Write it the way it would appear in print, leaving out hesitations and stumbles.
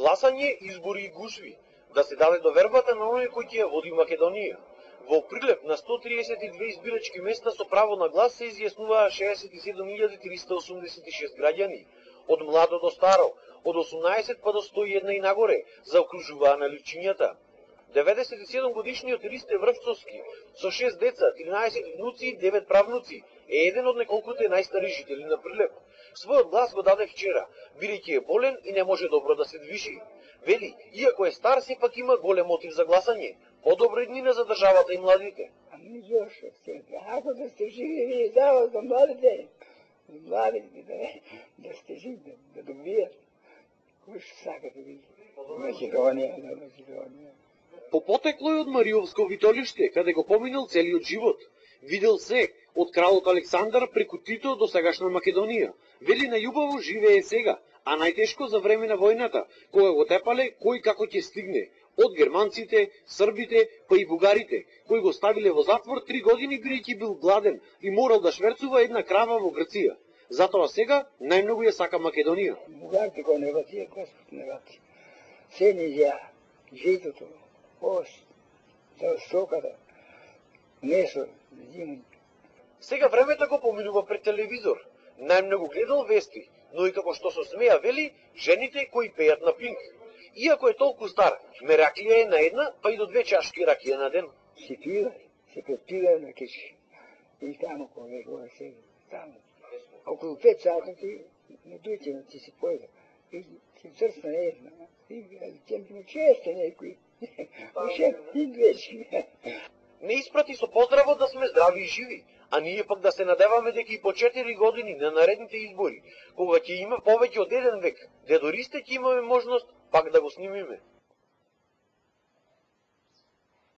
Гласање, избори и гушви, да се даде довербата на оној кој ќе ја води Македонија. Во Прилеп на 132 избирачки места со право на глас се изјаснуваа 67.386 граѓани. Од младо до старо, од 18 па до 101 и нагоре, заокружуваа на личињата. 97 годишниот Ристе Врвцовски, со 6 деца, 13 внуци и 9 правнуци, е еден од неколкуте најстари жители на Прилеп. Својот глас го даде вчера, бидејќи е болен и не може добро да се движи. Вели, иако е стар, сепак има голем мотив за гласање. Подобри дни за државата и младите. Ами зошто се? Ако да сте живи, ви дава за младите. Да сте живи, да добијат. Кој што сака да види? Македонија, да, Македонија. По потекло од Мариовско витолиште, каде го поминал целиот живот. Видел се, од кралот Александар преку Тито до сегашна Македонија. Вели најубаво живее сега, а најтешко за време на војната, кога го тепале кој како ќе стигне. Од германците, србите, па и бугарите, кои го ставиле во затвор 3 години бидејќи бил гладен и морал да шверцува една крава во Грција. Затоа сега најмногу ја сака Македонија. Бугарите го не ватија, Господ не вати. Се не ја, житото, ост, стоката, месо, зимун. Сега времето го поминува пред телевизор. Најмногу гледал вести, но и како што со смеја вели, жените кои пеат на пинк. Иако е толку стар, мераклија е на една, па и до 2 чашки ракија на ден. Се пива, се препива на кечи. И тамо кога горе сега, тамо. Околу 5 сата ти не дујте на ти се појда. И се црсна една. И ќе често некои. Ушет и двечки. Не испрати со поздравот да сме здрави и живи, а ние пак да се надеваме дека и по 4 години на наредните избори, кога ќе има повеќе од 1 век, дедо Ристе ќе имаме можност пак да го снимиме.